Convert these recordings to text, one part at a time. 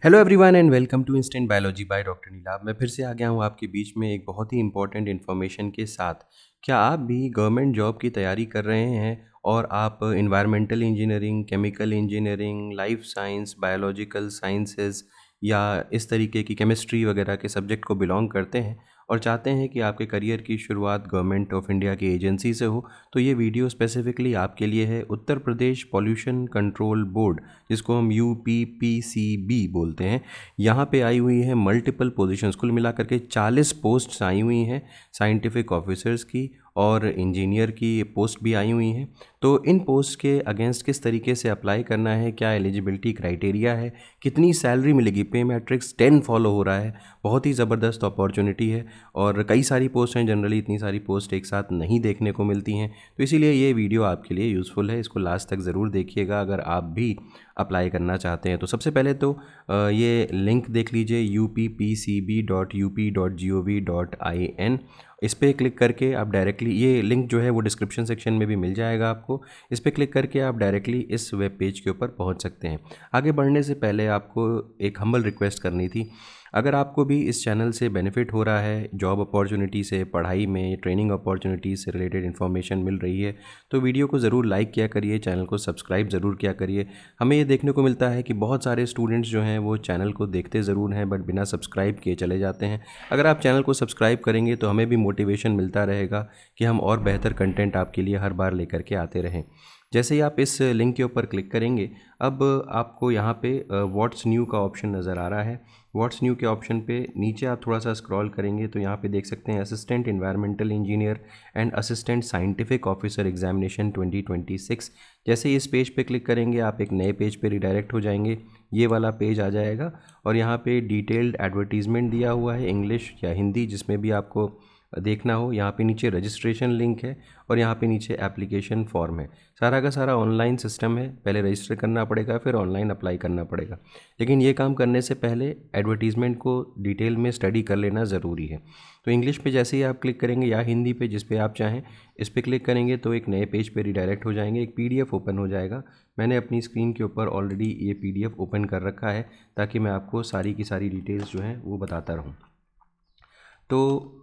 Hello everyone and welcome to instant biology by doctor Neelabh. मैं फिर से आ गया हूँ आपके बीच में एक बहुत ही इंपॉर्टेंट इन्फॉर्मेशन के साथ। क्या आप भी गवर्नमेंट जॉब की तैयारी कर रहे हैं और आप environmental engineering, chemical engineering, life science, biological sciences या इस तरीके की केमिस्ट्री वगैरह के सब्जेक्ट को बिलोंग करते हैं और चाहते हैं कि आपके करियर की शुरुआत गवर्नमेंट ऑफ इंडिया की एजेंसी से हो, तो ये वीडियो स्पेसिफिकली आपके लिए है। Uttar Pradesh pollution control board, जिसको हम UPPCB बोलते हैं, यहाँ पे आई हुई है मल्टीपल पोजीशंस। कुल मिलाकर के 40 पोस्ट्स आई हुई हैं साइंटिफिक ऑफिसर्स की, और इंजीनियर की पोस्ट भी आई हुई हैं। तो इन पोस्ट के अगेंस्ट किस तरीके से अप्लाई करना है, क्या एलिजिबिलिटी क्राइटेरिया है, कितनी सैलरी मिलेगी, पे मैट्रिक्स 10 फॉलो हो रहा है, बहुत ही ज़बरदस्त अपॉर्चुनिटी है। और कई सारी पोस्ट हैं, जनरली इतनी सारी पोस्ट एक साथ नहीं देखने को मिलती हैं, तो इसीलिए ये वीडियो आपके लिए यूज़फुल है। इसको लास्ट तक ज़रूर देखिएगा अगर आप भी अप्लाई करना चाहते हैं। तो सबसे पहले तो ये लिंक देख लीजिए uppcb.up.gov.in। इस पर क्लिक करके आप डायरेक्टली, ये लिंक जो है वो डिस्क्रिप्शन सेक्शन में भी मिल जाएगा आपको। इस पर क्लिक करके आप डायरेक्टली इस वेब पेज के ऊपर पहुंच सकते हैं। आगे बढ़ने से पहले आपको एक हम्बल रिक्वेस्ट करनी थी। अगर आपको भी इस चैनल से बेनिफिट हो रहा है, जॉब अपॉर्चुनिटी से, पढ़ाई में, ट्रेनिंग अपॉर्चुनिटी से रिलेटेड इन्फॉर्मेशन मिल रही है, तो वीडियो को ज़रूर लाइक किया करिए, चैनल को सब्सक्राइब ज़रूर किया करिए। हमें ये देखने को मिलता है कि बहुत सारे स्टूडेंट्स जो हैं वो चैनल को देखते ज़रूर हैं बट बिना सब्सक्राइब किए चले जाते हैं। अगर आप चैनल को सब्सक्राइब करेंगे तो हमें भी मोटिवेशन मिलता रहेगा कि हम और बेहतर कंटेंट आपके लिए हर बार लेकर के आते रहें। जैसे ही आप इस लिंक के ऊपर क्लिक करेंगे, अब आपको यहाँ पे व्हाट्स न्यू का ऑप्शन नज़र आ रहा है। व्हाट्स न्यू के ऑप्शन पे नीचे आप थोड़ा सा स्क्रॉल करेंगे तो यहाँ पे देख सकते हैं assistant environmental engineer and assistant scientific officer examination 2026। जैसे ही इस पेज पे क्लिक करेंगे आप एक नए पेज पे रिडायरेक्ट हो जाएंगे। ये वाला पेज आ जाएगा और यहाँ पे डिटेल्ड एडवर्टीजमेंट दिया हुआ है, इंग्लिश या हिंदी जिसमें भी आपको देखना हो। यहाँ पे नीचे रजिस्ट्रेशन लिंक है और यहाँ पे नीचे एप्लीकेशन फॉर्म है। सारा का सारा ऑनलाइन सिस्टम है, पहले रजिस्टर करना पड़ेगा फिर ऑनलाइन अप्लाई करना पड़ेगा। लेकिन ये काम करने से पहले एडवर्टीज़मेंट को डिटेल में स्टडी कर लेना ज़रूरी है। तो इंग्लिश पे जैसे ही आप क्लिक करेंगे या हिंदी पे, जिस पे आप चाहें, इस पे क्लिक करेंगे तो एक नए पेज पे रिडायरेक्ट हो जाएंगे। एक PDF ओपन हो जाएगा। मैंने अपनी स्क्रीन के ऊपर ऑलरेडी ये PDF ओपन कर रखा है ताकि मैं आपको सारी की सारी डिटेल्स जो हैं वो बताता रहूँ। तो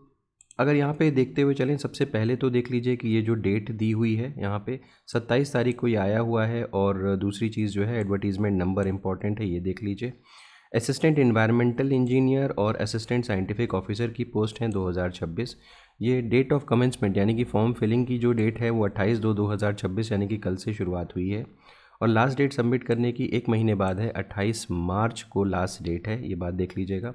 अगर यहाँ पे देखते हुए चलें, सबसे पहले तो देख लीजिए कि ये जो डेट दी हुई है यहाँ पे 27 तारीख को ये आया हुआ है। और दूसरी चीज़ जो है, एडवर्टीज़मेंट नंबर इंपॉर्टेंट है, ये देख लीजिए। असिस्टेंट इन्वायरमेंटल इंजीनियर और असिस्टेंट साइंटिफिक ऑफिसर की पोस्ट हैं 2026। ये डेट ऑफ कमेंसमेंट यानी कि फॉर्म फिलिंग की जो डेट है वो 28/2/2026 यानी कि कल से शुरुआत हुई है। और लास्ट डेट सबमिट करने की 1 महीने बाद है, 28 मार्च को लास्ट डेट है, ये बात देख लीजिएगा।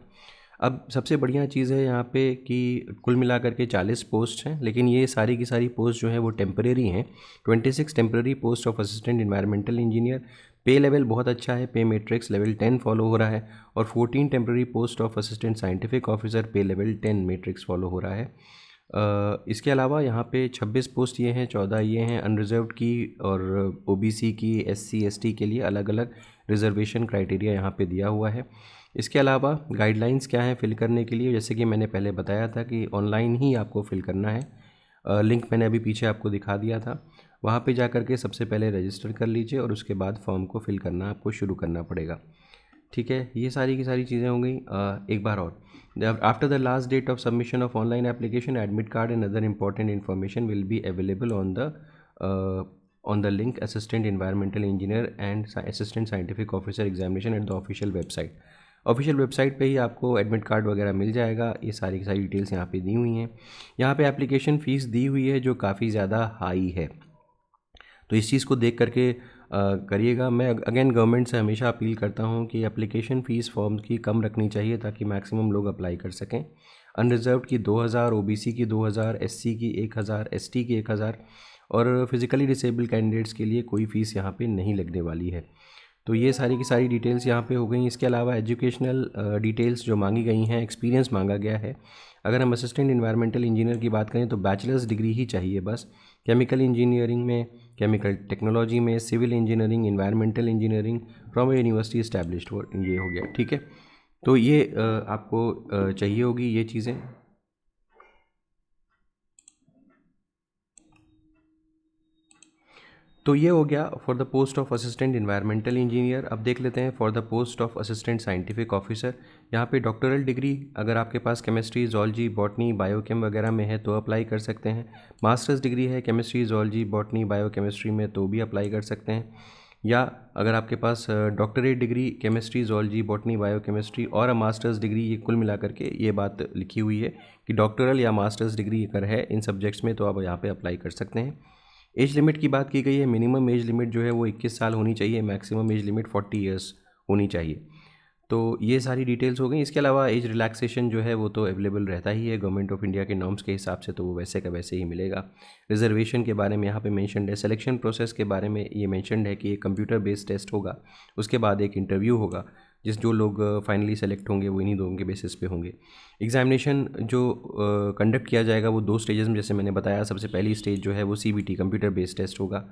अब सबसे बढ़िया चीज़ है यहाँ पे कि कुल मिलाकर के 40 पोस्ट हैं, लेकिन ये सारी की सारी पोस्ट जो है वो टेम्परेरी हैं। 26 temporary post of assistant environmental engineer. पे लेवल बहुत अच्छा है, पे मैट्रिक्स लेवल 10 फॉलो हो रहा है। और 14 temporary post of assistant scientific officer, पे लेवल 10 मैट्रिक्स फॉलो हो रहा है। इसके अलावा यहाँ पे 26 पोस्ट ये हैं, 14 ये हैं अनरिजर्व्ड की, और OBC की, SC ST के लिए अलग अलग रिजर्वेशन क्राइटेरिया यहाँ पे दिया हुआ है। इसके अलावा गाइडलाइंस क्या है फ़िल करने के लिए, जैसे कि मैंने पहले बताया था कि ऑनलाइन ही आपको फ़िल करना है। लिंक मैंने अभी पीछे आपको दिखा दिया था। वहाँ पे जा कर के सबसे पहले रजिस्टर कर लीजिए और उसके बाद फॉर्म को फिल करना आपको शुरू करना पड़ेगा। ठीक है, ये सारी की सारी चीज़ें हो गई। एक बार और, after the last date of submission of online application, admit card and other important information will be available on the link assistant environmental engineer and assistant scientific officer examination at the official website. Official website पे ही आपको admit card वगैरह मिल जाएगा। ये सारी की सारी details यहाँ पे दी हुई हैं। यहाँ पे एप्लीकेशन फ़ीस दी हुई है जो काफ़ी ज़्यादा हाई है, तो इस चीज़ को देख करके करिएगा। मैं अगेन गवर्नमेंट से हमेशा अपील करता हूँ कि एप्लीकेशन फ़ीस फॉर्म की कम रखनी चाहिए ताकि मैक्सिमम लोग अप्लाई कर सकें। अनरिजर्व्ड की 2000, OBC की 2000, SC की 1000, ST की 1000, और फिज़िकली डिसेबल कैंडिडेट्स के लिए कोई फ़ीस यहाँ पे नहीं लगने वाली है। तो ये सारी की सारी डिटेल्स यहाँ पे हो गई। इसके अलावा एजुकेशनल डिटेल्स जो मांगी गई हैं, एक्सपीरियंस मांगा गया है। अगर हम असिस्टेंट इन्वायरमेंटल इंजीनियर की बात करें तो बैचलर्स डिग्री ही चाहिए बस। केमिकल इंजीनियरिंग में, केमिकल टेक्नोलॉजी में, civil engineering, environmental engineering from a university established, ये हो गया। ठीक है, तो ये आपको चाहिए होगी ये चीज़ें। तो ये हो गया for the post of assistant environmental engineer. अब देख लेते हैं for the post of assistant scientific officer. यहाँ पे डॉक्टरल डिग्री अगर आपके पास केमिस्ट्री, जूलॉजी, बॉटनी, बायोकेम वगैरह में है तो अप्लाई कर सकते हैं। मास्टर्स डिग्री है केमिस्ट्री, जूलॉजी, बॉटनी, बायोकेमिस्ट्री में तो भी अप्लाई कर सकते हैं। या अगर आपके पास doctorate degree chemistry, zoology, botany, biochemistry और मास्टर्स डिग्री, ये कुल मिला करके ये बात लिखी हुई है कि डॉक्टरल या मास्टर्स डिग्री अगर है इन सब्जेक्ट्स में तो आप यहाँ पे अप्लाई कर सकते हैं। एज लिमिट की बात की गई है। मिनिमम एज लिमिट जो है वो 21 साल होनी चाहिए, मैक्सिमम एज लिमिट 40 ईयर्स होनी चाहिए। तो ये सारी डिटेल्स हो गई। इसके अलावा एज रिलैक्सेशन जो है वो तो अवेलेबल रहता ही है गवर्नमेंट ऑफ इंडिया के नॉर्म्स के हिसाब से, तो वो वैसे का वैसे ही मिलेगा। रिजर्वेशन के बारे में यहाँ पे मेंशन्ड है। सिलेक्शन प्रोसेस के बारे में ये मेंशन्ड है कि एक कंप्यूटर बेस्ड टेस्ट होगा, उसके बाद एक इंटरव्यू होगा, जो लोग फाइनली सेलेक्ट होंगे वो इन्हीं दोनों के बेसिस पे होंगे। एग्जामिनेशन जो कंडक्ट किया जाएगा वो 2 स्टेजेस में, जैसे मैंने बताया। सबसे पहली स्टेज जो है वो CBT कंप्यूटर बेस्ड टेस्ट होगा,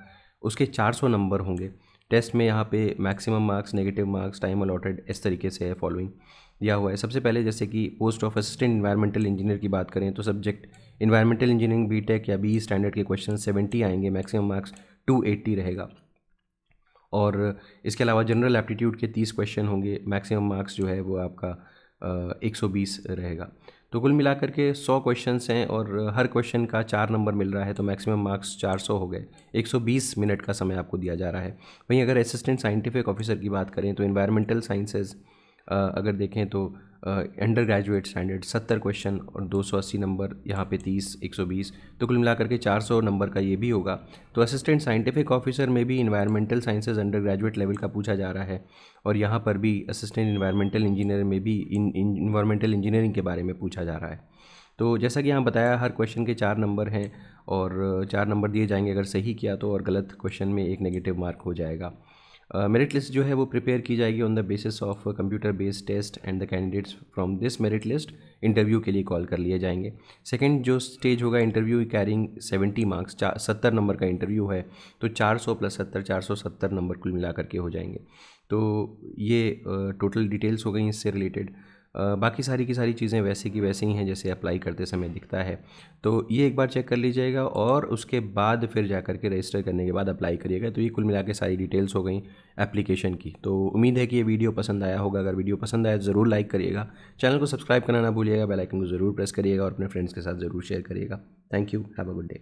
उसके 400 नंबर होंगे। टेस्ट में यहाँ पे maximum marks, negative marks, time allotted इस तरीके से है फॉलोइंग दिया हुआ है। सबसे पहले जैसे कि post of assistant environmental engineer की बात करें तो सब्जेक्ट इन्वायरमेंटल इंजीनियरिंग BTech या BE स्टैंडर्ड के क्वेश्चन 70 आएंगे, मैक्सिमम मार्क्स 280 रहेगा। और इसके अलावा जनरल एप्टीट्यूड के 30 क्वेश्चन होंगे, मैक्सिमम मार्क्स जो है वो आपका 120 रहेगा। तो कुल मिलाकर के 100 क्वेश्चंस हैं और हर क्वेश्चन का 4 नंबर मिल रहा है, तो मैक्सिमम मार्क्स 400 हो गए। 120 मिनट का समय आपको दिया जा रहा है। वहीं अगर असिस्टेंट साइंटिफिक ऑफिसर की बात करें तो इन्वायरमेंटल साइंसेज अगर देखें तो अंडर ग्रेजुएट स्टैंडर्ड 70 क्वेश्चन और 280 नंबर, यहाँ पे 30, 120, तो कुल मिलाकर के 400 नंबर का ये भी होगा। तो असिस्टेंट साइंटिफिक ऑफिसर में भी environmental sciences under graduate level का पूछा जा रहा है, और यहाँ पर भी असिस्टेंट इन्वायरमेंटल इंजीनियर में भी इन्वायरमेंटल इंजीनियरिंग के बारे में पूछा जा रहा है। तो जैसा कि यहाँ बताया, हर क्वेश्चन के 4 नंबर हैं और 4 नंबर दिए जाएंगे अगर सही किया तो, और गलत क्वेश्चन में 1 नेगेटिव मार्क हो जाएगा। मेरिट लिस्ट जो है वो प्रिपेयर की जाएगी on the basis of computer based test and the candidates from this merit list interview के लिए कॉल कर लिए जाएंगे। सेकंड जो स्टेज होगा इंटरव्यू कैरिंग 70 मार्क्स, 70 नंबर का इंटरव्यू है, तो 400 + 70, 470 नंबर कुल मिला करके हो जाएंगे। तो ये टोटल डिटेल्स हो गई इससे रिलेटेड। बाकी सारी की सारी चीज़ें वैसे की वैसे ही हैं जैसे अप्लाई करते समय दिखता है। तो ये एक बार चेक कर लीजिएगा और उसके बाद फिर जा कर के रजिस्टर करने के बाद अप्लाई करिएगा। तो ये कुल मिला के सारी डिटेल्स हो गई एप्लीकेशन की। तो उम्मीद है कि ये वीडियो पसंद आया होगा। अगर वीडियो पसंद आया तो ज़रूर लाइक करिएगा, चैनल को सब्सक्राइब करना ना भूलिएगा, बेल आइकन को ज़रूर प्रेस करिएगा और अपने फ्रेंड्स के साथ ज़रूर शेयर करिएगा। Thank you, have a good day.